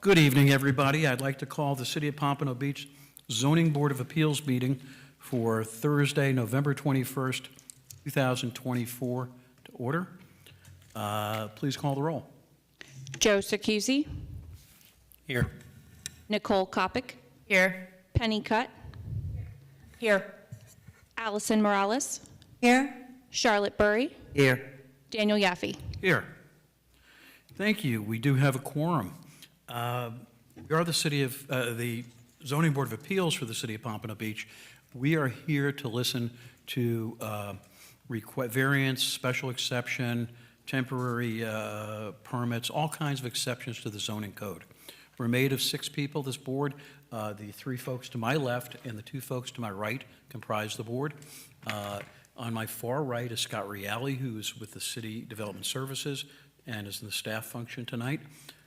Good evening, everybody. I'd like to call the City of Pompano Beach Zoning Board of Appeals meeting for Thursday, November 21st, 2024 to order. Please call the roll. Joe Sacchuzzi. Here. Nicole Kopic. Here. Penny Cutt. Here. Allison Morales. Here. Charlotte Burry. Here. Daniel Yaffe. Here. Thank you. We do have a quorum. We are the Zoning Board of Appeals for the City of Pompano Beach. We are here to listen to variance, special exception, temporary permits, all kinds of exceptions to the zoning code. We're made of 6 people, this board. The 3 folks to my left and the 2 folks to my right comprise the board. On my far right is Scott Reale, who's with the City Development Services and is in the staff function tonight.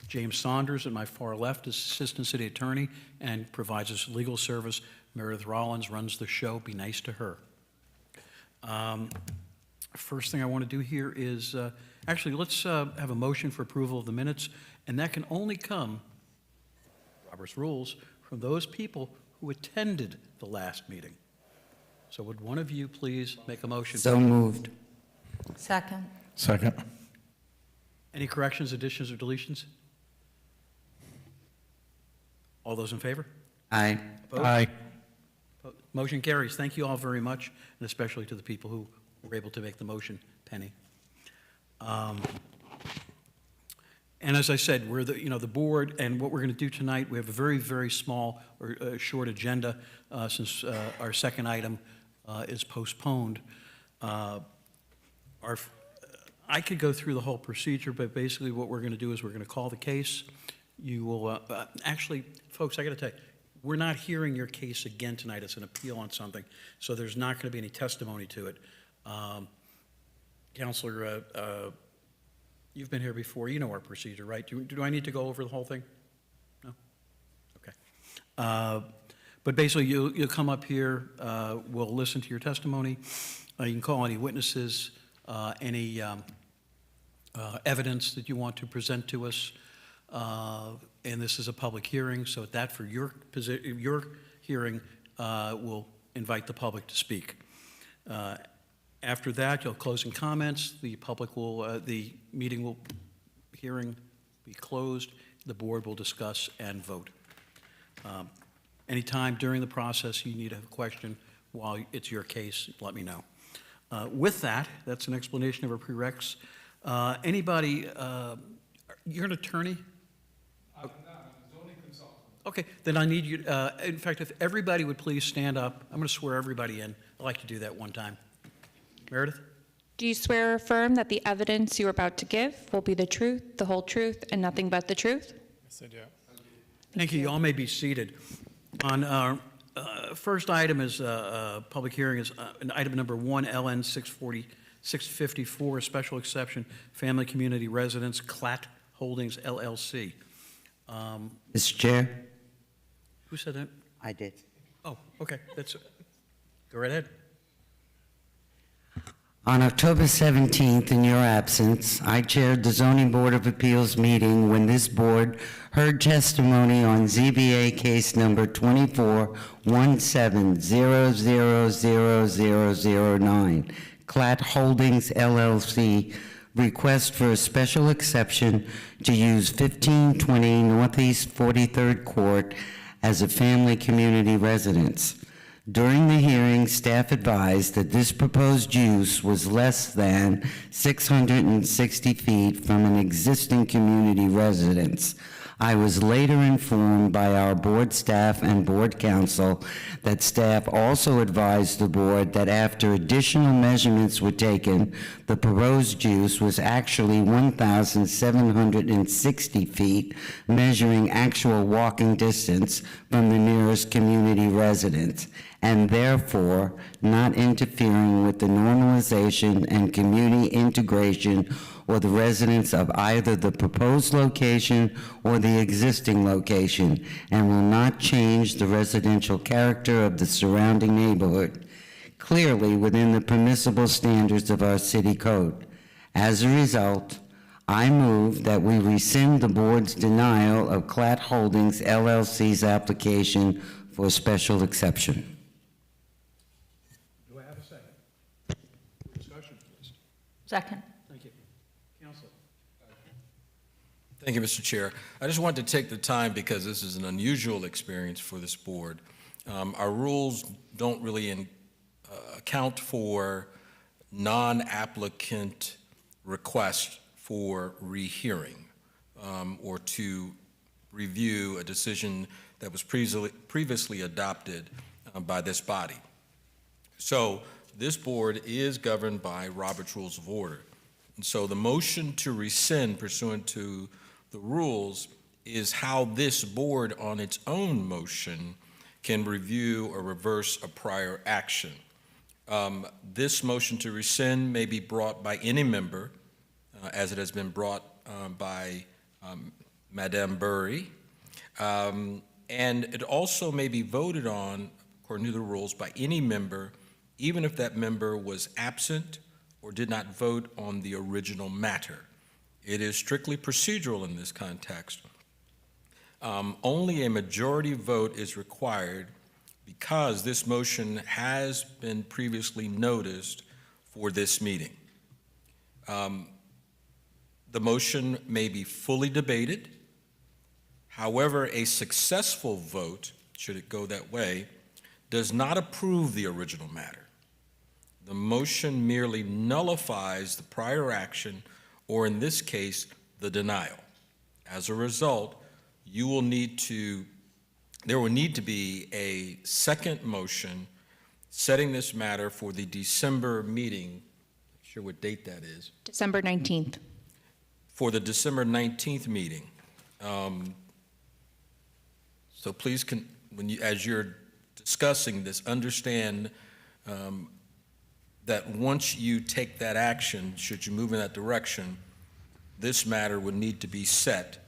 James Saunders at my far left is Assistant City Attorney and provides us legal service. Meredith Rollins runs the show. Be nice to her. First thing I want to do here is, actually, let's have a motion for approval of the minutes, and that can only come, Robert's rules, from those people who attended the last meeting. So would one of you please make a motion? So moved. Second. Second. Any corrections, additions, or deletions? All those in favor? Aye. Opposed? Aye. Motion carries. Thank you all very much, and especially to the people who were able to make the motion, Penny. And as I said, we're the board, and what we're going to do tonight, we have a very, very small or short agenda since our second item is postponed. I could go through the whole procedure, but basically what we're going to do is we're going to call the case. You will, actually, folks, I got to tell you, we're not hearing your case again tonight. It's an appeal on something, so there's not going to be any testimony to it. Counselor, you've been here before. You know our procedure, right? Do I need to go over the whole thing? No? Okay. But basically, you'll come up here. We'll listen to your testimony. You can call any witnesses, any evidence that you want to present to us. And this is a public hearing, so at that, for your hearing, we'll invite the public to speak. After that, you'll closing comments. The public will, the hearing be closed. The board will discuss and vote. Anytime during the process you need a question while it's your case, let me know. With that, that's an explanation of our prereqs. Anybody, you're an attorney? I'm not. I'm a zoning consultant. Okay, then I need you, in fact, if everybody would please stand up. I'm going to swear everybody in. I like to do that one time. Meredith? Do you swear or affirm that the evidence you are about to give will be the truth, the whole truth, and nothing but the truth? Yes, I do. Thank you. You all may be seated. On our first item is public hearing is item number 1, LN 654, special exception, family community residence, Klatt Holdings, LLC. Mr. Chair? Who said that? I did. Oh, okay. Go right ahead. On October 17th, in your absence, I chaired the Zoning Board of Appeals meeting when this board heard testimony on ZBA case number 24-17-000009, Klatt Holdings, LLC, request for a special exception to use 1520 Northeast 43rd Court as a family community residence. During the hearing, staff advised that this proposed use was less than 660 feet from an existing community residence. I was later informed by our board staff and board counsel that staff also advised the board that after additional measurements were taken, the proposed use was actually 1,760 feet, measuring actual walking distance from the nearest community residence, and therefore not interfering with the normalization and community integration or the residents of either the proposed location or the existing location, and will not change the residential character of the surrounding neighborhood, clearly within the permissible standards of our city code. As a result, I move that we rescind the board's denial of Clat Holdings LLC's application for a special exception. Do I have a second? Discussion, please. Second. Thank you. Counselor? Thank you, Mr. Chair. I just wanted to take the time, because this is an unusual experience for this board. Our rules don't really account for non-applicant requests for rehearing or to review a decision that was previously adopted by this body. So this board is governed by Robert's Rules of Order. And so the motion to rescind pursuant to the rules is how this board on its own motion can review or reverse a prior action. This motion to rescind may be brought by any member, as it has been brought by Madame Burry, and it also may be voted on, according to the rules, by any member, even if that member was absent or did not vote on the original matter. It is strictly procedural in this context. Only a majority vote is required because this motion has been previously noticed for this meeting. The motion may be fully debated. However, a successful vote, should it go that way, does not approve the original matter. The motion merely nullifies the prior action, or in this case, the denial. As a result, there will need to be a second motion setting this matter for the December meeting. Not sure what date that is. December 19th. For the December 19th meeting. So please, as you're discussing this, understand that once you take that action, should you move in that direction, this matter would need to be set.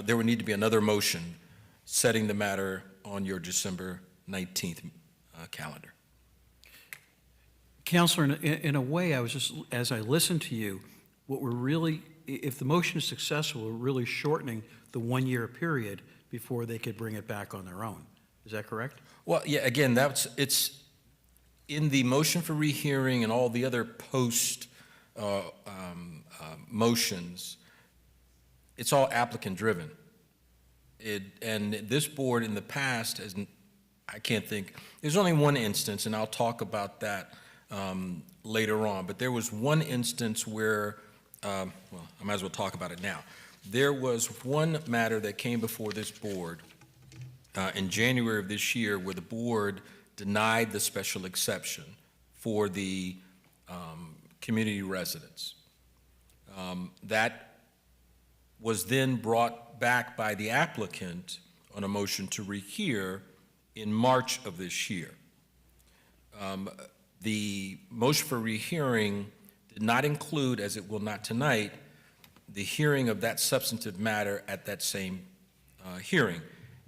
There would need to be another motion setting the matter on your December 19th calendar. Counselor, in a way, as I listened to you, what we're really, if the motion is successful, we're really shortening the one-year period before they could bring it back on their own. Is that correct? Well, yeah, again, it's in the motion for rehearing and all the other post motions, it's all applicant-driven. And this board in the past has, I can't think, there's only one instance, and I'll talk about that later on, but there was one instance where, well, I might as well talk about it now. There was one matter that came before this board in January of this year where the board denied the special exception for the community residents. That was then brought back by the applicant on a motion to rehear in March of this year. The motion for rehearing did not include, as it will not tonight, the hearing of that substantive matter at that same hearing.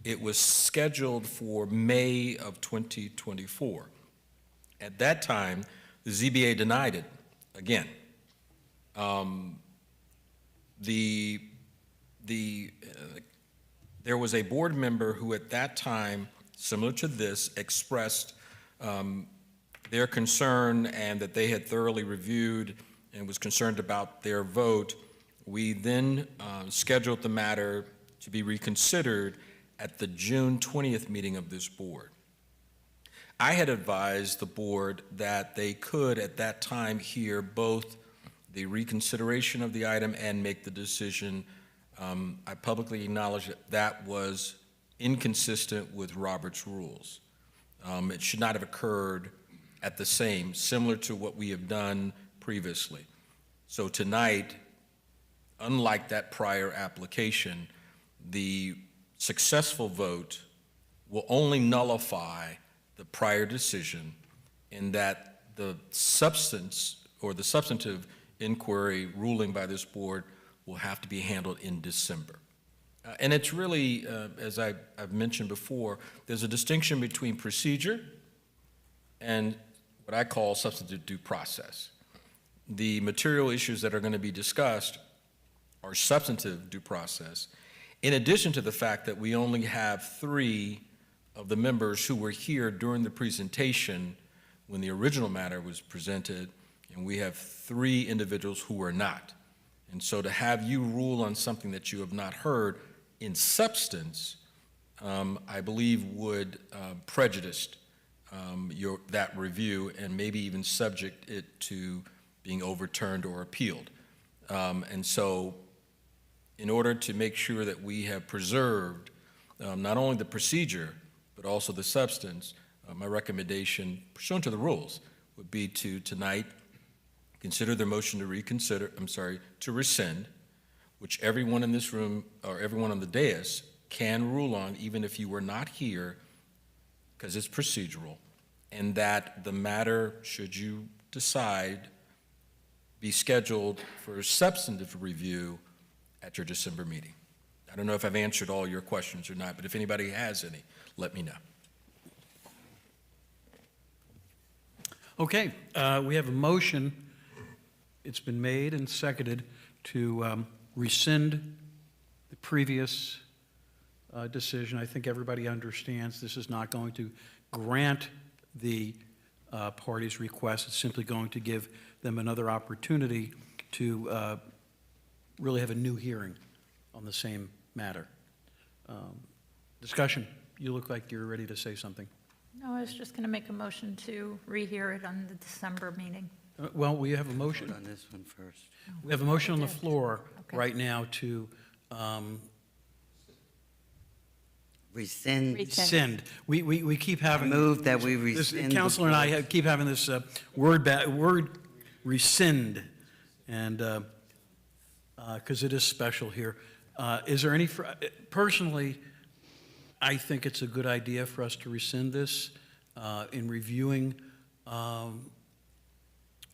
It was scheduled for May of 2024. At that time, the ZBA denied it again. There was a board member who at that time, similar to this, expressed their concern and that they had thoroughly reviewed and was concerned about their vote. We then scheduled the matter to be reconsidered at the June 20th meeting of this board. I had advised the board that they could at that time hear both the reconsideration of the item and make the decision. I publicly acknowledge that that was inconsistent with Robert's rules. It should not have occurred at the same, similar to what we have done previously. So tonight, unlike that prior application, the successful vote will only nullify the prior decision in that the substance or the substantive inquiry ruling by this board will have to be handled in December. And it's really, as I've mentioned before, there's a distinction between procedure and what I call substantive due process. The material issues that are going to be discussed or substantive due process, in addition to the fact that we only have 3 of the members who were here during the presentation when the original matter was presented, and we have 3 individuals who were not. And so to have you rule on something that you have not heard in substance, I believe would prejudice that review and maybe even subject it to being overturned or appealed. And so in order to make sure that we have preserved not only the procedure, but also the substance, my recommendation, pursuant to the rules, would be to tonight consider the motion to rescind, which everyone in this room or everyone on the dais can rule on, even if you were not here, because it's procedural, and that the matter, should you decide, be scheduled for substantive review at your December meeting. I don't know if I've answered all your questions or not, but if anybody has any, let me know. Okay, we have a motion. It's been made and seconded to rescind the previous decision. I think everybody understands this is not going to grant the party's request. It's simply going to give them another opportunity to really have a new hearing on the same matter. Discussion. You look like you're ready to say something. No, I was just going to make a motion to rehear it on the December meeting. Well, we have a motion. Vote on this one first. We have a motion on the did. floor Okay. right now to Rescind. rescind. We keep having. Move that we This rescind. the counselor and I vote. keep having this word rescind, and because it is special here. Is there any, personally, I think it's a good idea for us to rescind this in reviewing.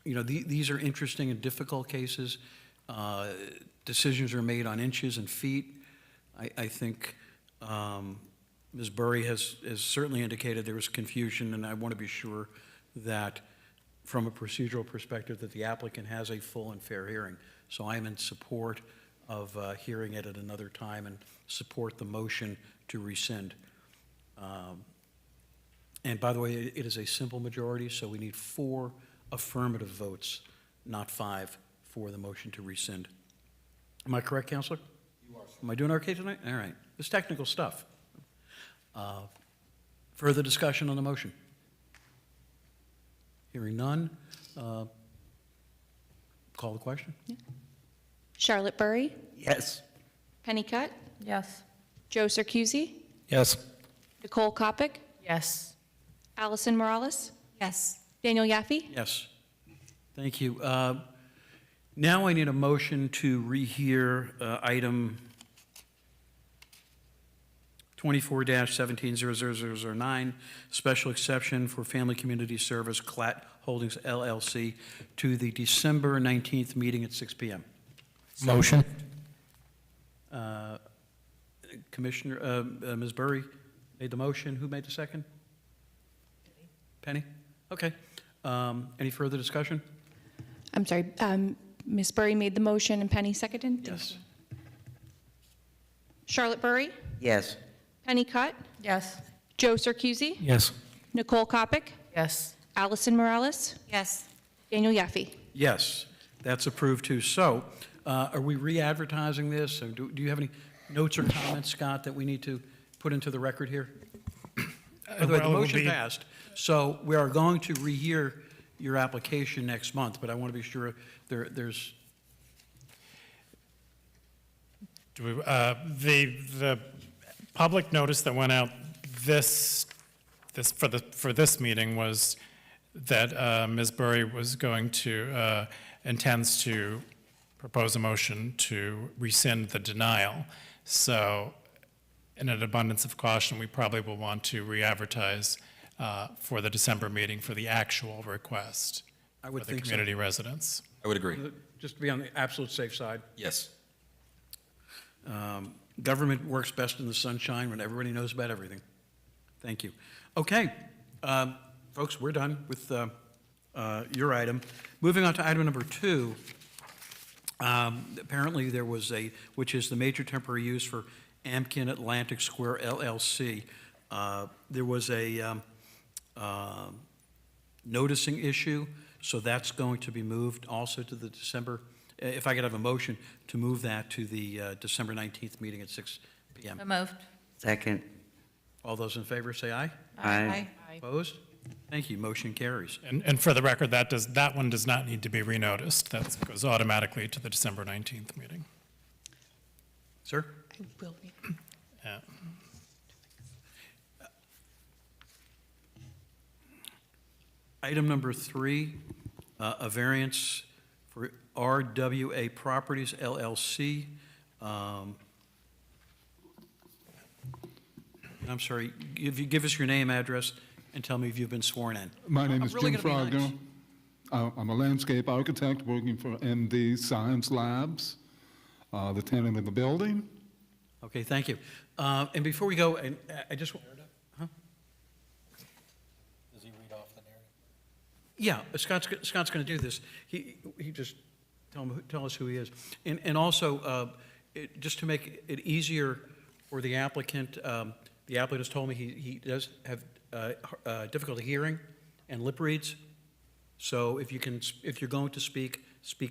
These are interesting and difficult cases. Decisions are made on inches and feet. I think Ms. Burry has certainly indicated there was confusion, and I want to be sure that from a procedural perspective that the applicant has a full and fair hearing. So I am in support of hearing it at another time and support the motion to rescind. And by the way, it is a simple majority, so we need 4 affirmative votes, not 5, for the motion to rescind. Am I correct, Counselor? You are, sir. Am I doing okay tonight? All right. It's technical stuff. Further discussion on the motion? Hearing none. Call the question? Charlotte Burry, Yes. Penny Cutt, Yes. Joe Circusi, Yes. Nicole Kopic, Yes. Allison Morales, Yes. Daniel Yaffe. Yes. Thank you. Now I need a motion to rehear item 24-170009, special exception for Family Community Service, Klatt Holdings LLC, to the December 19th meeting at 6 p.m. Motion. Commissioner, Ms. Burry made the motion. Who made the second? Penny? Okay. Any further discussion? I'm sorry, Ms. Burry made the motion and Penny seconded? Yes. Charlotte Burry, Yes. Penny Cutt, Yes. Joe Circusi, Yes. Nicole Kopic, Yes. Allison Morales, Yes. Daniel Yaffe. Yes, that's approved too. So, are we re-advertising this? Or do you have any notes or comments, Scott, that we need to put into the record here? By the way, the well, it will motion be- passed, so we are going to rehear your application next month, but I want to be sure there's, The public notice that went out for this meeting was that Ms. Burry was going to, intends to propose a motion to rescind the denial. So in an abundance of caution, we probably will want to re-advertise for the December meeting for the actual request I would for the think so. community residents. I would agree. Just to be on the absolute safe side. Yes. Government works best in the sunshine when everybody knows about everything. Thank you. Okay, folks, we're done with your item. Moving on to item number 2, Apparently, there was which is the major temporary use for Amkin Atlantic Square LLC. There was a noticing issue, so that's going to be moved also to the December, if I could have a motion to move that to the December 19th meeting at 6 PM. So moved. Second. All those in favor say aye. Aye. Opposed? Thank you, motion carries. And for the record, that one does not need to be renoticed. That goes automatically to the December 19th meeting. Sir? I will need. Yeah. Item number 3, a variance for RWA Properties LLC. I'm sorry, if you give us your name, address, and tell me if you've been sworn in. My name I'm is really Jim gonna be Fraga. I'm a landscape architect working for MD Science Labs, the tenant of the building. Okay, thank you. And before we go, and I just, huh? Does he read off the narrative? Yeah, Scott's going to do this. He just tell us who he is. And also, just to make it easier for the applicant has told me he does have difficulty hearing and lip reads. So if you're going to speak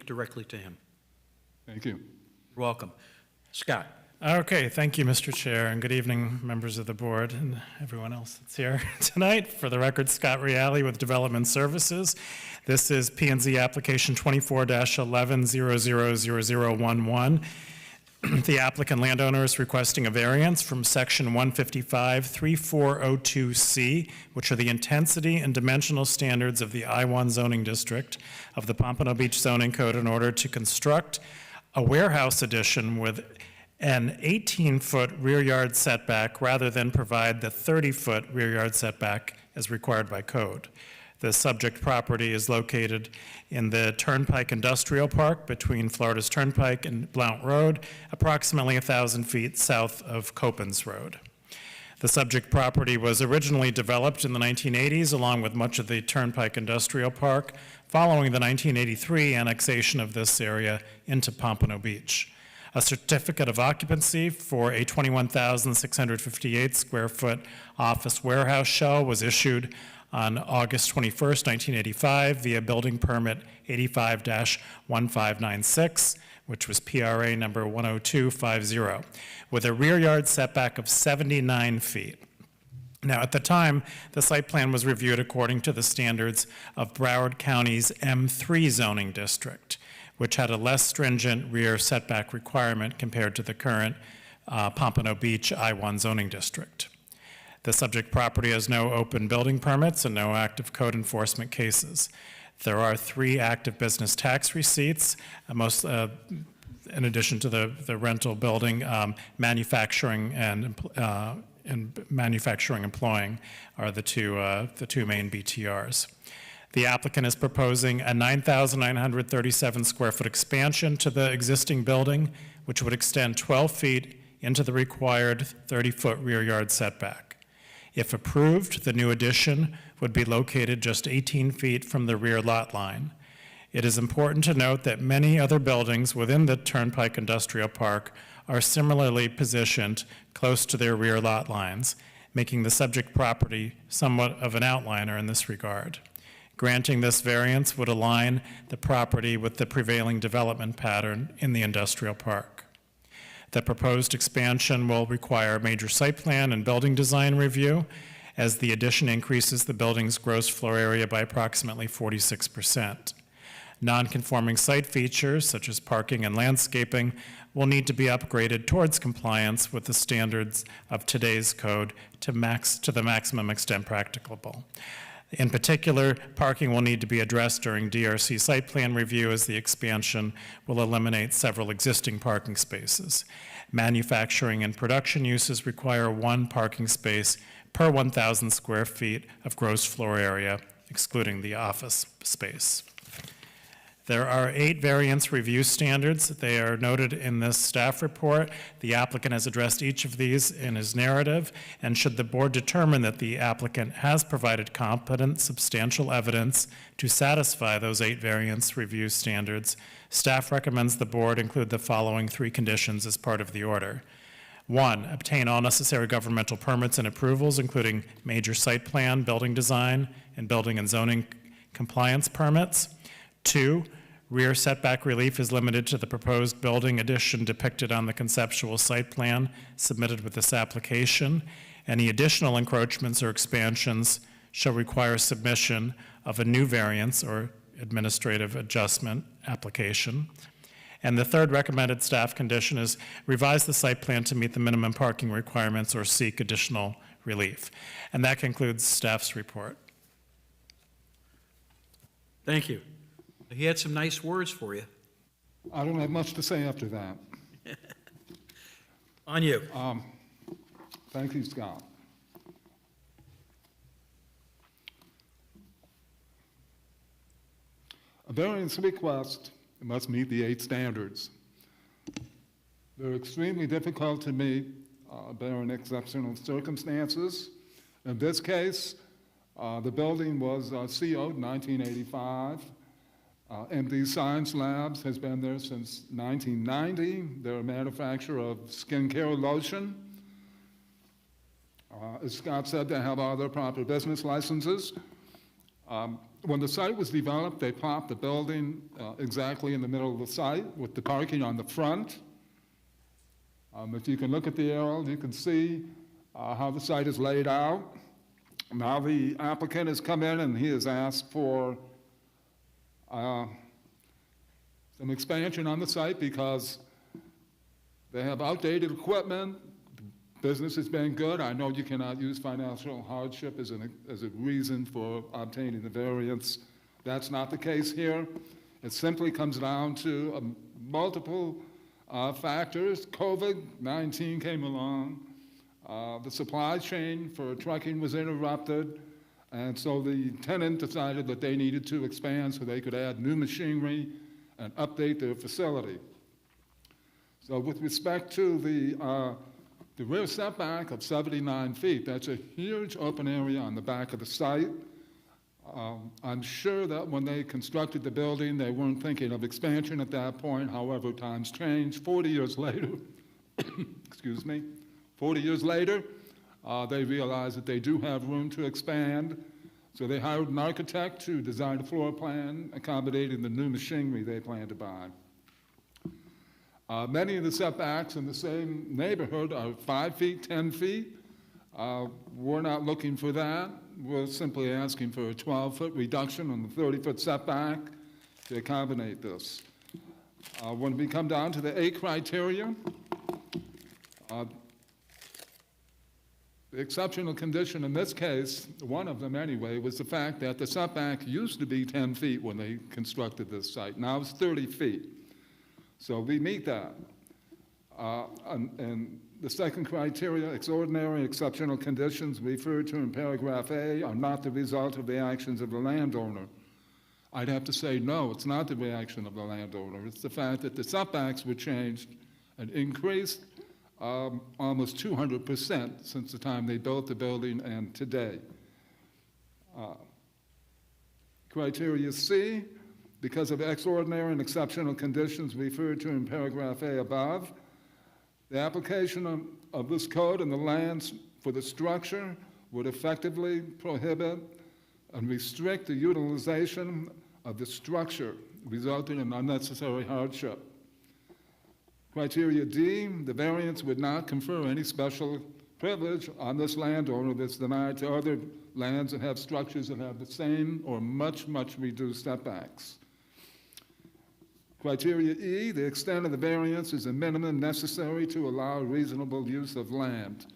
directly to him. Thank you. You're welcome. Scott. Okay, thank you, Mr. Chair, and good evening, members of the board and everyone else that's here tonight. For the record, Scott Reale with Development Services. This is P&Z application 24-11000011. The applicant landowner is requesting a variance from section 155-3402C, which are the intensity and dimensional standards of the I-1 zoning district of the Pompano Beach zoning code in order to construct a warehouse addition with an 18-foot rear yard setback rather than provide the 30-foot rear yard setback as required by code. The subject property is located in the Turnpike Industrial Park between Florida's Turnpike and Blount Road, approximately 1,000 feet south of Copans Road. The subject property was originally developed in the 1980s along with much of the Turnpike Industrial Park following the 1983 annexation of this area into Pompano Beach. A certificate of occupancy for a 21,658 square foot office warehouse shell was issued on August 21st, 1985 via building permit 85-1596, which was PRA number 10250, with a rear yard setback of 79 feet. Now, at the time, the site plan was reviewed according to the standards of Broward County's M3 zoning district, which had a less stringent rear setback requirement compared to the current Pompano Beach I-1 zoning district. The subject property has no open building permits and no active code enforcement cases. There are 3 active business tax receipts, in addition to the rental building, manufacturing and manufacturing employing are the two main BTRs. The applicant is proposing a 9,937 square foot expansion to the existing building, which would extend 12 feet into the required 30-foot rear yard setback. If approved, the new addition would be located just 18 feet from the rear lot line. It is important to note that many other buildings within the Turnpike Industrial Park are similarly positioned close to their rear lot lines, making the subject property somewhat of an outliner in this regard. Granting this variance would align the property with the prevailing development pattern in the industrial park. The proposed expansion will require major site plan and building design review, as the addition increases the building's gross floor area by approximately 46%. Non-conforming site features, such as parking and landscaping, will need to be upgraded towards compliance with the standards of today's code to the maximum extent practicable. In particular, parking will need to be addressed during DRC site plan review, as the expansion will eliminate several existing parking spaces. Manufacturing and production uses require 1 parking space per 1,000 square feet of gross floor area, excluding the office space. There are 8 variance review standards. They are noted in this staff report. The applicant has addressed each of these in his narrative, and should the board determine that the applicant has provided competent, substantial evidence to satisfy those 8 variance review standards, staff recommends the board include the following 3 conditions as part of the order. 1, obtain all necessary governmental permits and approvals, including major site plan, building design, and building and zoning compliance permits. 2, rear setback relief is limited to the proposed building addition depicted on the conceptual site plan submitted with this application. Any additional encroachments or expansions shall require submission of a new variance or administrative adjustment application. And the 3rd recommended staff condition is revise the site plan to meet the minimum parking requirements or seek additional relief. And that concludes staff's report. Thank you. He had some nice words for you. I don't have much to say after that. On you. Thank you, Scott. A variance request must meet the 8 standards. They're extremely difficult to meet, barring exceptional circumstances. In this case, the building was CO'd in 1985. MD Science Labs has been there since 1990. They're a manufacturer of skincare lotion. As Scott said, they have all their proper business licenses. When the site was developed, they plopped the building exactly in the middle of the site with the parking on the front. If you can look at the arrow, you can see how the site is laid out. Now the applicant has come in and he has asked for some expansion on the site because they have outdated equipment. Business has been good. I know you cannot use financial hardship as a reason for obtaining the variance. That's not the case here. It simply comes down to multiple factors. COVID-19 came along. The supply chain for trucking was interrupted. And so the tenant decided that they needed to expand so they could add new machinery and update their facility. So with respect to the rear setback of 79 feet, that's a huge open area on the back of the site. I'm sure that when they constructed the building, they weren't thinking of expansion at that point. However, times change. 40 years later, excuse me, 40 years later, they realized that they do have room to expand. So they hired an architect to design a floor plan accommodating the new machinery they plan to buy. Many of the setbacks in the same neighborhood are 5 feet, 10 feet. We're not looking for that. We're simply asking for a 12-foot reduction on the 30-foot setback to accommodate this. When we come down to the 8 criteria, the exceptional condition in this case, one of them anyway, was the fact that the setback used to be 10 feet when they constructed this site. Now it's 30 feet. So we meet that. And the second criteria, extraordinary exceptional conditions referred to in paragraph A are not the result of the actions of the landowner. I'd have to say no, it's not the reaction of the landowner. It's the fact that the setbacks were changed and increased almost 200% since the time they built the building and today. Criteria C, because of extraordinary and exceptional conditions referred to in paragraph A above, the application of this code and the lands for the structure would effectively prohibit and restrict the utilization of the structure, resulting in unnecessary hardship. Criteria D, the variance would not confer any special privilege on this landowner that's denied to other lands that have structures that have the same or much, much reduced setbacks. Criteria E, the extent of the variance is a minimum necessary to allow reasonable use of land.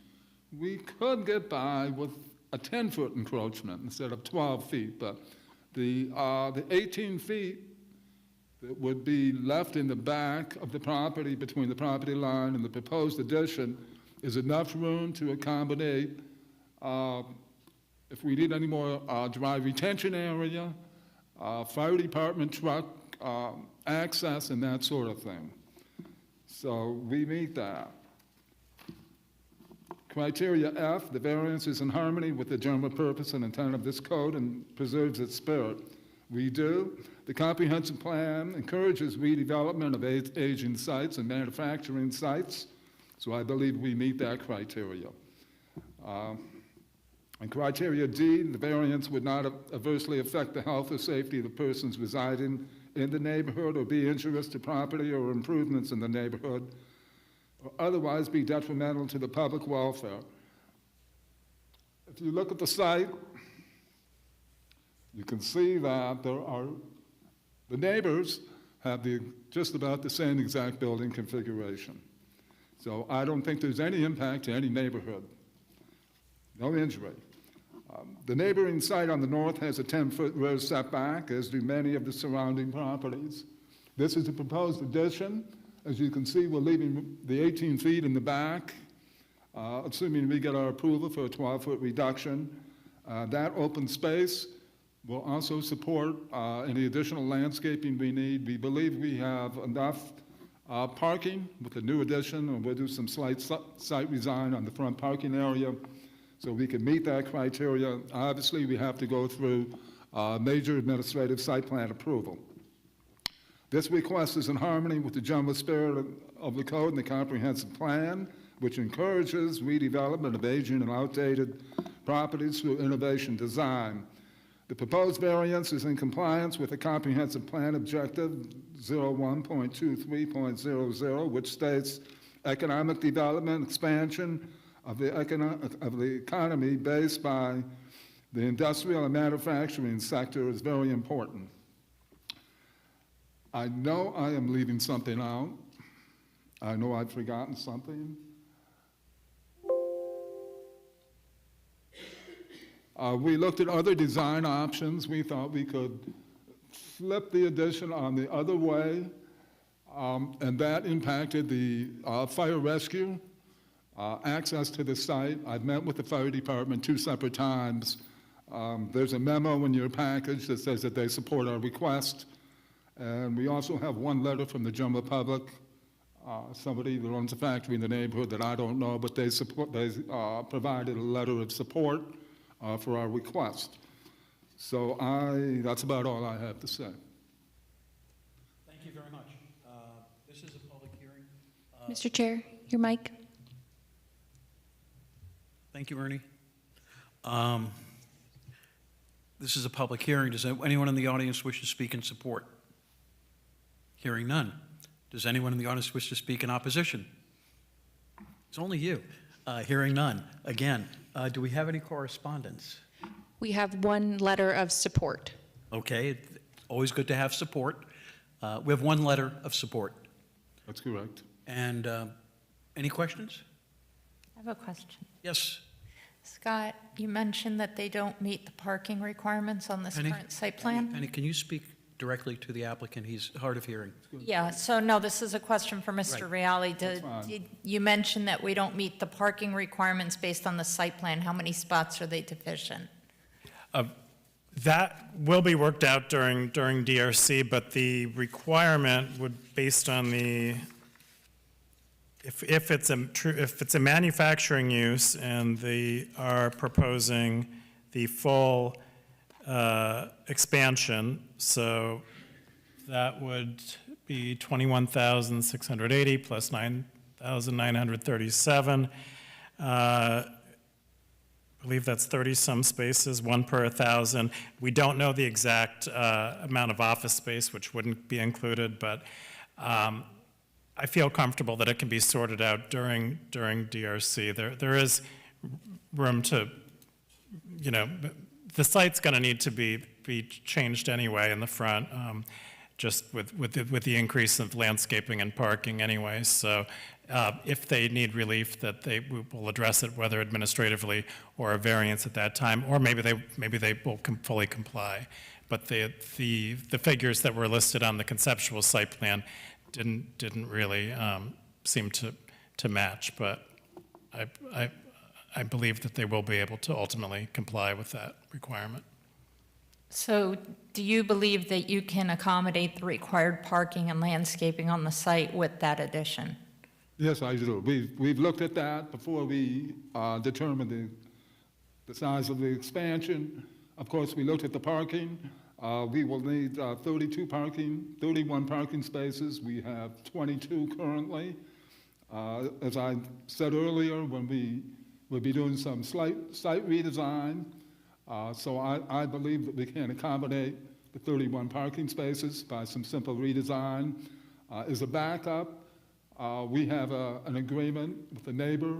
We could get by with a 10-foot encroachment instead of 12 feet, but the 18 feet that would be left in the back of the property between the property line and the proposed addition is enough room to accommodate, if we need any more dry retention area, fire department truck access and that sort of thing. So we meet that. Criteria F, the variance is in harmony with the general purpose and intent of this code and preserves its spirit. We do. The comprehensive plan encourages redevelopment of aging sites and manufacturing sites, so I believe we meet that criteria. And criteria D, the variance would not adversely affect the health or safety of the persons residing in the neighborhood or be injurious to property or improvements in the neighborhood, or otherwise be detrimental to the public welfare. If you look at the site, you can see that the neighbors have just about the same exact building configuration. So I don't think there's any impact to any neighborhood. No injury. The neighboring site on the north has a 10-foot rear setback, as do many of the surrounding properties. This is a proposed addition. As you can see, we're leaving the 18 feet in the back, assuming we get our approval for a 12-foot reduction. That open space will also support any additional landscaping we need. We believe we have enough parking with the new addition, and we'll do some slight site design on the front parking area so we can meet that criteria. Obviously, we have to go through major administrative site plan approval. This request is in harmony with the general spirit of the code and the comprehensive plan, which encourages redevelopment of aging and outdated properties through innovation design. The proposed variance is in compliance with the comprehensive plan objective 01.23.00, which states economic development, expansion of the economy based by the industrial and manufacturing sector is very important. I know I am leaving something out. I know I've forgotten something. We looked at other design options. We thought we could flip the addition on the other way, and that impacted the fire rescue, access to the site. I've met with the fire department 2 separate times. There's a memo in your package that says that they support our request. And we also have one letter from the general public, somebody that owns a factory in the neighborhood that I don't know, but they provided a letter of support for our request. So that's about all I have to say. Thank you very much. This is a public hearing. Mr. Chair, your mic. Thank you, Ernie. This is a public hearing. Does anyone in the audience wish to speak in support? Hearing none. Does anyone in the audience wish to speak in opposition? It's only you. Hearing none. Again, do we have any correspondence? We have one letter of support. Okay, always good to have support. We have one letter of support. That's correct. And any questions? I have a question. Yes, Scott, you mentioned that they don't meet the parking requirements on this Penny? current site plan? Penny, can you speak directly to the applicant? He's hard of hearing. Yeah, so no, this is a question for Mr. Reale. fine. You mentioned that we don't meet the parking requirements based on the site plan. How many spots are they deficient? That will be worked out during DRC, but the requirement would, based on the, if it's a manufacturing use and they are proposing the full expansion, so that would be 21,680 plus 9,937. I believe that's 30-some spaces, 1 per 1,000. We don't know the exact amount of office space, which wouldn't be included, but I feel comfortable that it can be sorted out during DRC. There is room to, the site's going to need to be changed anyway in the front, just with the increase of landscaping and parking anyway. So if they need relief, that we will address it, whether administratively or a variance at that time, or maybe they will fully comply. But the figures that were listed on the conceptual site plan didn't really seem to match. But I believe that they will be able to ultimately comply with that requirement. So do you believe that you can accommodate the required parking and landscaping on the site with that addition? Yes, I do. We've looked at that before we determined the size of the expansion. Of course, we looked at the parking. We will need 31 parking spaces. We have 22 currently. As I said earlier, when we'll be doing some site redesign, so I believe that we can accommodate the 31 parking spaces by some simple redesign. As a backup, we have an agreement with the neighbor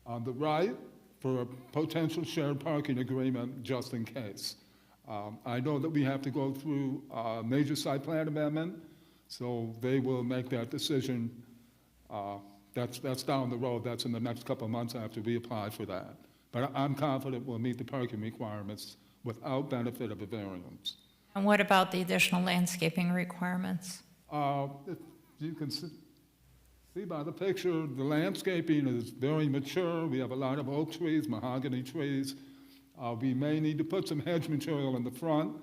on the right for a potential shared parking agreement just in case. I know that we have to go through a major site plan amendment, so they will make that decision. That's down the road. That's in the next couple of months after we apply for that. But I'm confident we'll meet the parking requirements without benefit of a variance. And what about the additional landscaping requirements? If you can see by the picture, the landscaping is very mature. We have a lot of oak trees, mahogany trees. We may need to put some hedge material in the front.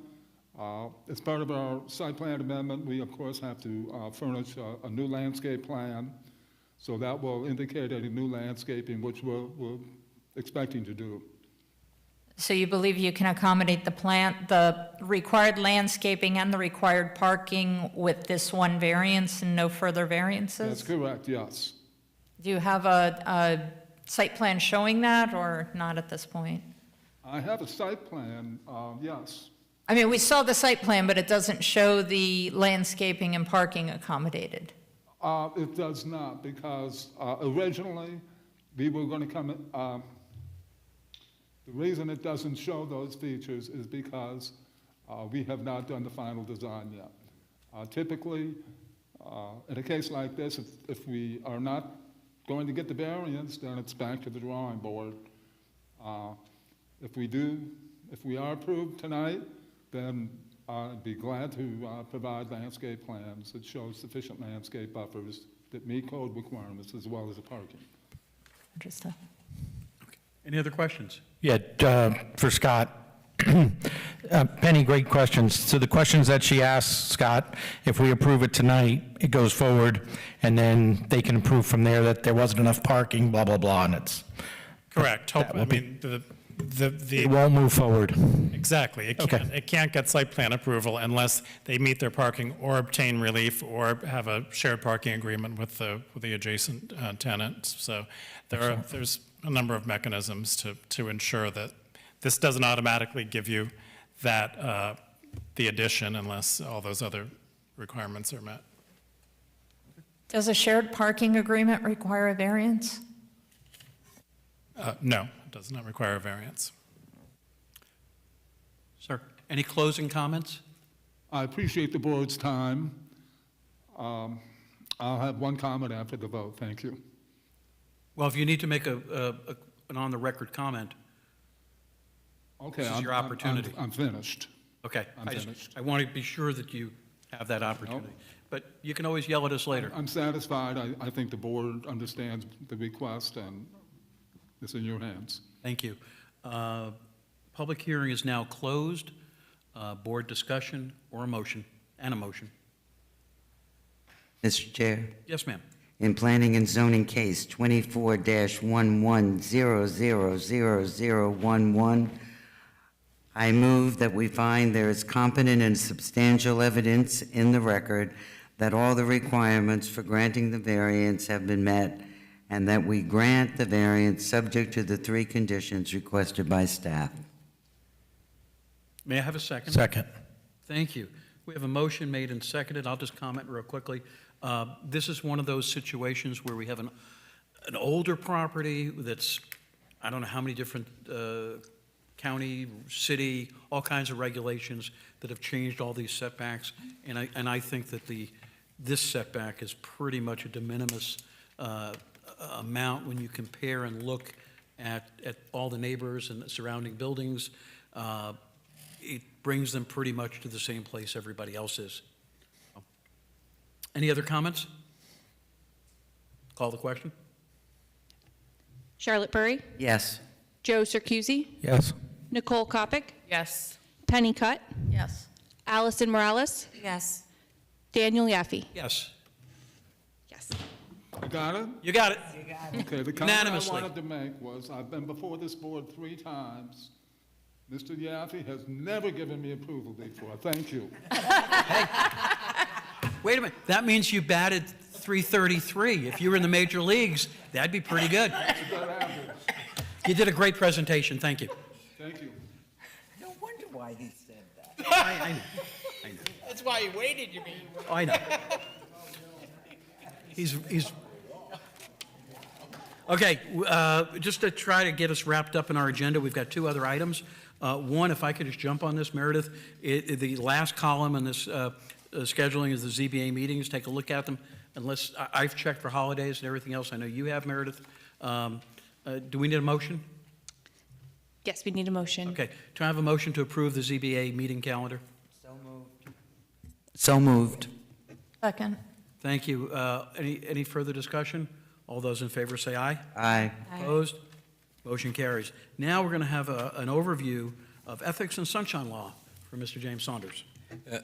As part of our site plan amendment, we of course have to furnish a new landscape plan. So that will indicate any new landscaping, which we're expecting to do. So you believe you can accommodate the required landscaping and the required parking with this one variance and no further variances? That's correct, yes. Do you have a site plan showing that, or not at this point? I have a site plan, yes. I mean, we saw the site plan, but it doesn't show the landscaping and parking accommodated. It does not, because originally we were going to come. The reason it doesn't show those features is because we have not done the final design yet. Typically, in a case like this, if we are not going to get the variance, then it's back to the drawing board. If we are approved tonight, then I'd be glad to provide landscape plans that show sufficient landscape buffers that meet code requirements as well as the parking. Interesting. Any other questions? Yeah, for Scott. Penny, great questions. So the questions that she asked, Scott, if we approve it tonight, it goes forward, and then they can approve from there that there wasn't enough parking, blah, blah, blah, and it's, Correct. That will be- The it won't move forward. exactly. It can't get site plan approval unless they meet their parking or obtain relief or have a shared parking agreement with the adjacent tenant. So there's a number of mechanisms to ensure that this doesn't automatically give you that, the addition unless all those other requirements are met. Does a shared parking agreement require a variance? No, it does not require a variance. Sir, any closing comments? I appreciate the board's time. I'll have one comment after the vote. Thank you. Well, if you need to make an on-the-record comment, Okay, This is your opportunity. I'm finished. okay. I'm I just- finished. I want to be sure that you have that opportunity. But you can always yell at us later. I'm satisfied. I think the board understands the request, and it's in your hands. Thank you. Public hearing is now closed. Board discussion or a motion, and a motion. Mr. Chair, Yes, ma'am. in planning and zoning case 24-11000011, I move that we find there is competent and substantial evidence in the record that all the requirements for granting the variance have been met, and that we grant the variance subject to the 3 conditions requested by staff. May I have a second? Second. Thank you. We have a motion made and seconded. I'll just comment real quickly. This is one of those situations where we have an older property that's, I don't know how many different county, city, all kinds of regulations that have changed all these setbacks. And I think that this setback is pretty much a de minimis amount when you compare and look at all the neighbors and the surrounding buildings. It brings them pretty much to the same place everybody else is. Any other comments? Call the question. Charlotte Burry, Yes. Joe Circusi, Yes. Nicole Kopic, Yes. Penny Cutt, Yes. Allison Morales, Yes. Daniel Yaffe. Yes, Yes. You got it? you got it. Okay, the comment I Unanimously. wanted to make was, I've been before this board 3 times. Mr. Yaffe has never given me approval before. Thank you. Wait a minute, that means you batted .333. If you were in the major leagues, that'd be pretty good. That's a good average. You did a great presentation, thank you. Thank you. No wonder why he said that. I know. That's why he waited, you mean? Oh, I know. He's, okay, just to try to get us wrapped up in our agenda, we've got 2 other items. One, if I could just jump on this, Meredith, the last column in this scheduling is the ZBA meetings. Take a look at them. Unless, I've checked for holidays and everything else. I know you have, Meredith. Do we need a motion? Yes, we need a motion. Okay, do I have a motion to approve the ZBA meeting calendar? So moved. Second. Thank you. Any further discussion? All those in favor say aye. Aye. Opposed? Motion carries. Now we're going to have an overview of ethics and sunshine law for Mr. James Saunders.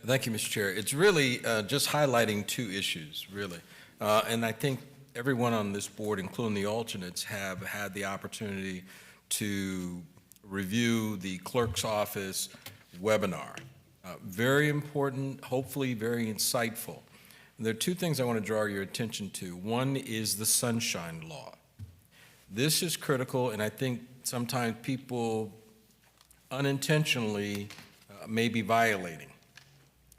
Thank you, Mr. Chair. It's really just highlighting 2 issues, really. And I think everyone on this board, including the alternates, have had the opportunity to review the clerk's office webinar. Very important, hopefully very insightful. There are 2 things I want to draw your attention to. One is the sunshine law. This is critical, and I think sometimes people unintentionally may be violating.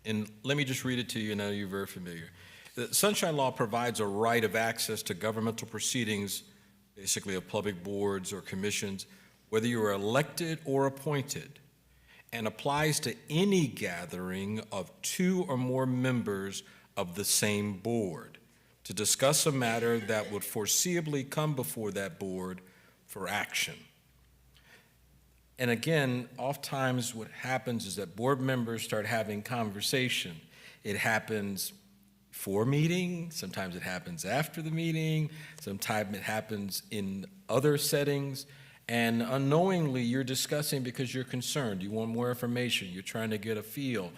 And let me just read it to you, and I know you're very familiar. The sunshine law provides a right of access to governmental proceedings, basically of public boards or commissions, whether you are elected or appointed, and applies to any gathering of 2 or more members of the same board to discuss a matter that would foreseeably come before that board for action. And again, oftentimes what happens is that board members start having conversation. It happens before meeting, sometimes it happens after the meeting, sometimes it happens in other settings, and unknowingly you're discussing because you're concerned, you want more information, you're trying to get a feel.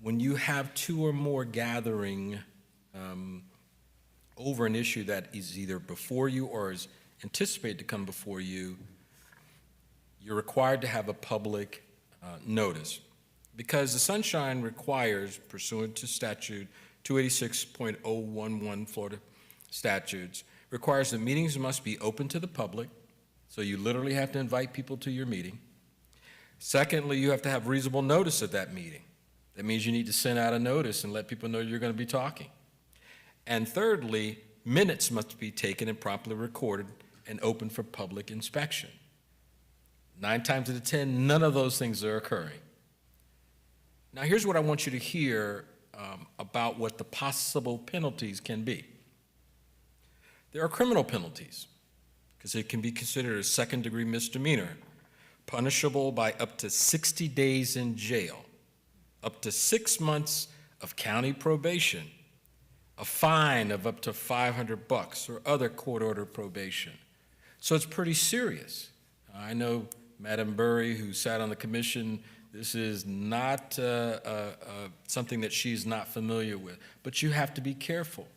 When you have 2 or more gathering over an issue that is either before you or is anticipated to come before you, you're required to have a public notice. Because the sunshine requires, pursuant to statute 286.011 Florida statutes, requires that meetings must be open to the public, so you literally have to invite people to your meeting. Secondly, you have to have reasonable notice of that meeting. That means you need to send out a notice and let people know you're going to be talking. And thirdly, minutes must be taken and properly recorded and open for public inspection. 9 times out of 10, none of those things are occurring. Now, here's what I want you to hear about what the possible penalties can be. There are criminal penalties, because it can be considered a second-degree misdemeanor, punishable by up to 60 days in jail, up to 6 months of county probation, a fine of up to $500 or other court-ordered probation. So it's pretty serious. I know Madam Burry, who sat on the commission, this is not something that she's not familiar with, but you have to be careful.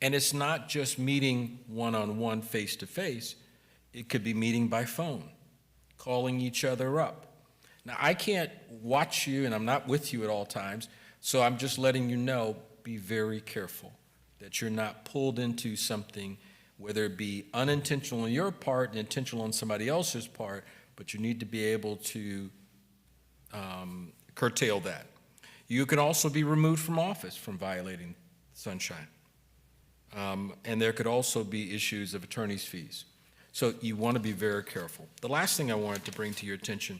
And it's not just meeting one-on-one, face-to-face. It could be meeting by phone, calling each other up. Now, I can't watch you, and I'm not with you at all times, so I'm just letting you know, be very careful that you're not pulled into something, whether it be unintentional on your part and intentional on somebody else's part, but you need to be able to curtail that. You can also be removed from office from violating sunshine. And there could also be issues of attorney's fees. So you want to be very careful. The last thing I wanted to bring to your attention,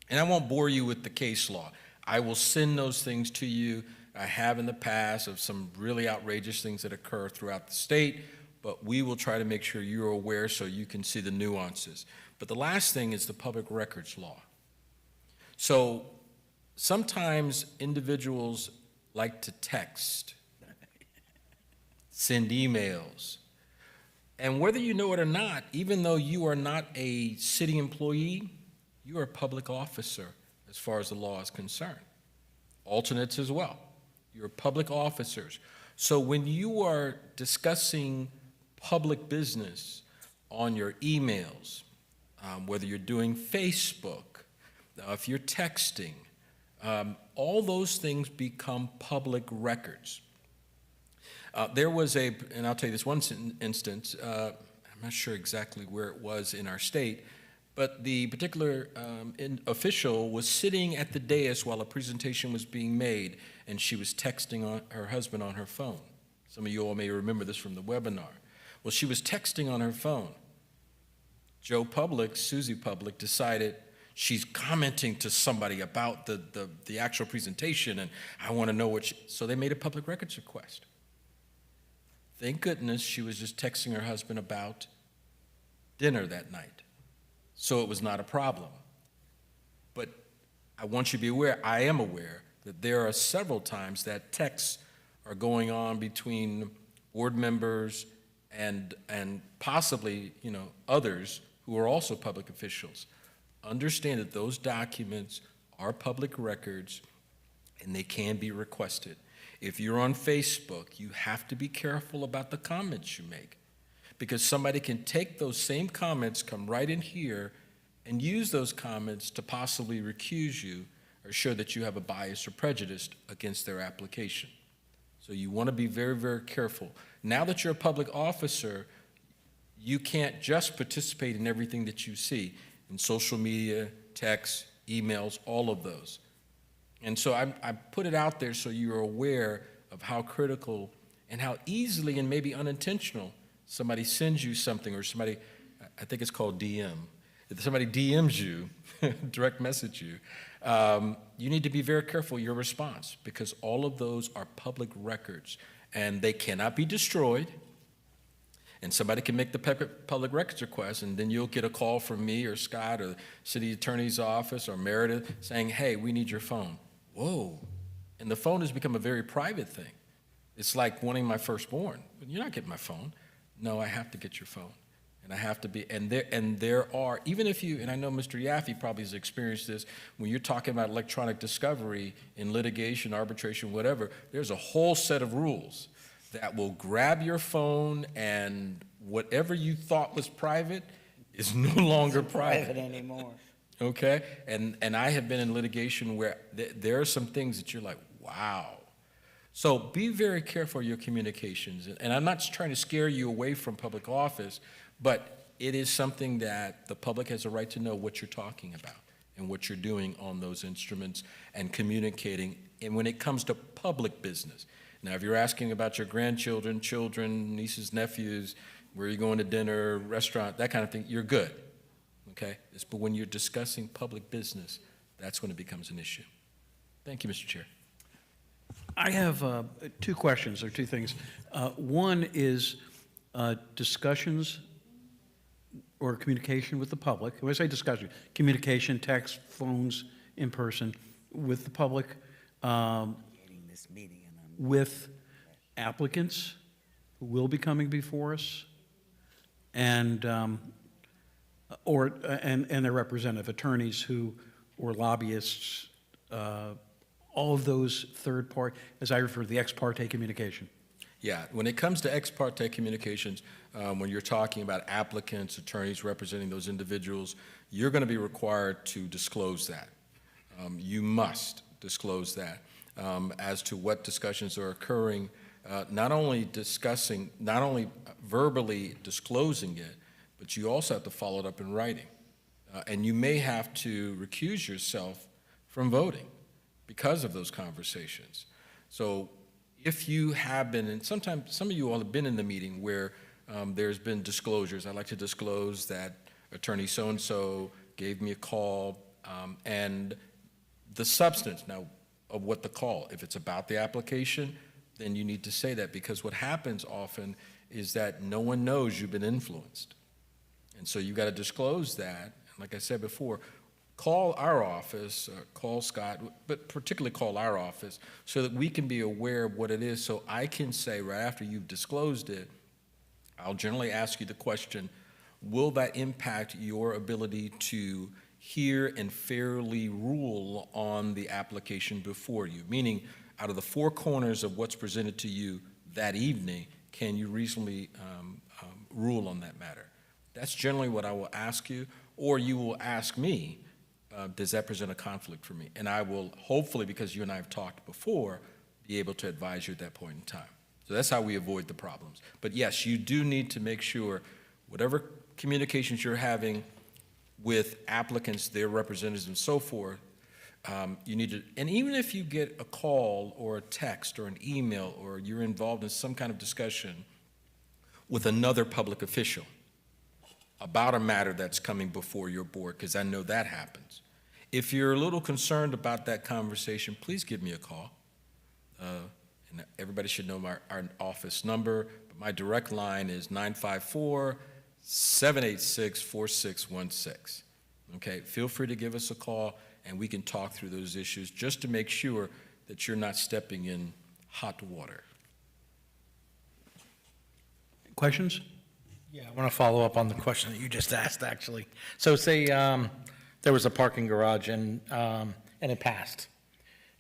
and I won't bore you with the case law. I will send those things to you. I have in the past of some really outrageous things that occur throughout the state, but we will try to make sure you're aware so you can see the nuances. But the last thing is the public records law. So sometimes individuals like to text, send emails, and whether you know it or not, even though you are not a city employee, you are a public officer as far as the law is concerned. Alternates as well. You're public officers. So when you are discussing public business on your emails, whether you're doing Facebook, if you're texting, all those things become public records. There was and I'll tell you this one instance, I'm not sure exactly where it was in our state, but the particular official was sitting at the dais while a presentation was being made, and she was texting her husband on her phone. Some of you all may remember this from the webinar. Well, she was texting on her phone. Joe Public, Susie Public, decided she's commenting to somebody about the actual presentation, and I want to know what so they made a public records request. Thank goodness she was just texting her husband about dinner that night, so it was not a problem. But I want you to be aware, I am aware, that there are several times that texts are going on between board members and possibly, others who are also public officials. Understand that those documents are public records and they can be requested. If you're on Facebook, you have to be careful about the comments you make, because somebody can take those same comments, come right in here, and use those comments to possibly recuse you or show that you have a bias or prejudice against their application. So you want to be very, very careful. Now that you're a public officer, you can't just participate in everything that you see in social media, texts, emails, all of those. And so I put it out there so you're aware of how critical and how easily and maybe unintentional somebody sends you something, or somebody, I think it's called DM. If somebody DMs you, direct message you, you need to be very careful your response, because all of those are public records and they cannot be destroyed. And somebody can make the public records request, and then you'll get a call from me or Scott or the city attorney's office or Meredith saying, hey, we need your phone. Whoa. And the phone has become a very private thing. It's like wanting my firstborn. You're not getting my phone. No, I have to get your phone. And I have to be, and there are, even if you, and I know Mr. Yaffe probably has experienced this, when you're talking about electronic discovery in litigation, arbitration, whatever, there's a whole set of rules that will grab your phone, and whatever you thought was private is no longer private anymore. Okay? And I have been in litigation where there are some things that you're like, wow. So be very careful of your communications. And I'm not trying to scare you away from public office, but it is something that the public has a right to know what you're talking about and what you're doing on those instruments and communicating. And when it comes to public business, now, if you're asking about your grandchildren, children, nieces, nephews, where you're going to dinner, restaurant, that kind of thing, you're good, okay? But when you're discussing public business, that's when it becomes an issue. Thank you, Mr. Chair. I have two questions, or two things. One is discussions or communication with the public. When I say discussion, communication, text, phones, in person, with the public, with applicants who will be coming before us, and their representative attorneys or lobbyists, all of those third party, as I refer to the ex parte communication. Yeah, when it comes to ex parte communications, when you're talking about applicants, attorneys representing those individuals, you're going to be required to disclose that. You must disclose that as to what discussions are occurring, not only verbally disclosing it, but you also have to follow it up in writing. And you may have to recuse yourself from voting because of those conversations. So if you have been, and sometimes some of you all have been in the meeting where there's been disclosures. I'd like to disclose that attorney so-and-so gave me a call, and the substance now of what the call, if it's about the application, then you need to say that, because what happens often is that no one knows you've been influenced. And so you've got to disclose that. Like I said before, call our office, call Scott, but particularly call our office so that we can be aware of what it is, so I can say right after you've disclosed it, I'll generally ask you the question, will that impact your ability to hear and fairly rule on the application before you, meaning out of the four corners of what's presented to you that evening, can you reasonably rule on that matter? That's generally what I will ask you, or you will ask me, does that present a conflict for me? And I will, hopefully, because you and I have talked before, be able to advise you at that point in time. So that's how we avoid the problems. But yes, you do need to make sure whatever communications you're having with applicants, their representatives, and so forth, you need to, and even if you get a call or a text or an email or you're involved in some kind of discussion with another public official about a matter that's coming before your board, because I know that happens. If you're a little concerned about that conversation, please give me a call. And everybody should know our office number, but my direct line is 954-786-4616. Okay, feel free to give us a call and we can talk through those issues just to make sure that you're not stepping in hot water. Questions? Yeah, I want to follow up on the question that you just asked, actually. So say there was a parking garage and it passed,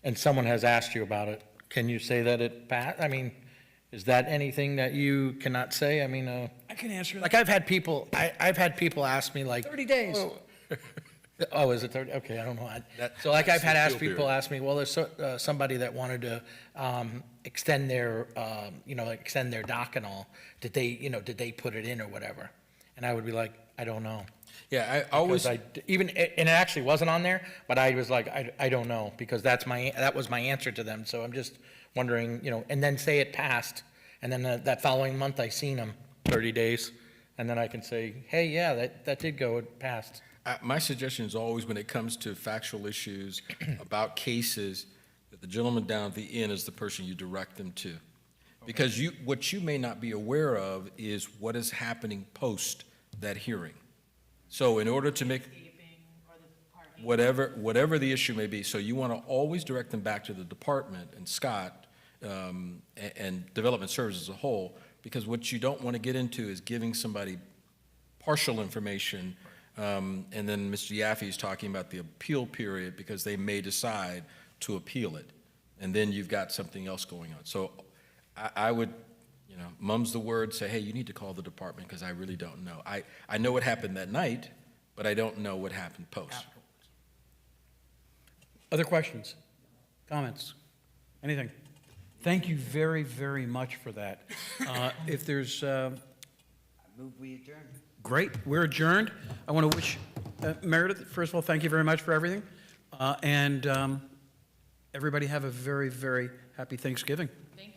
and someone has asked you about it. Can you say that it passed? I mean, is that anything that you cannot say? I mean, I can answer that. like I've had people ask me like. 30 days. Oh, is it 30? Okay, I don't know. So like I've had people ask me, well, there's somebody that wanted to extend their, extend their dock and all. Did they put it in or whatever? And I would be like, I don't know. Yeah, I always, And it actually wasn't on there, but I was like, I don't know, because that was my answer to them. So I'm just wondering, and then say it passed, and then that following month I seen them 30 days, and then I can say, hey, yeah, that did go, it passed. my suggestion is always when it comes to factual issues about cases, that the gentleman down at the end is the person you direct them to. Because what you may not be aware of is what is happening post that hearing. So in order to make, whatever the issue may be, so you want to always direct them back to the department and Scott and Development Services as a whole, because what you don't want to get into is giving somebody partial information, and then Mr. Yaffe is talking about the appeal period because they may decide to appeal it, and then you've got something else going on. So I would, mum's the word, say, hey, you need to call the department because I really don't know. I know what happened that night, but I don't know what happened post. Other questions, comments, anything? Thank you very, very much for that. If there's, Move we adjourn. great, we're adjourned. I want to wish Meredith, first of all, thank you very much for everything. And everybody have a very, very happy Thanksgiving. Thank you.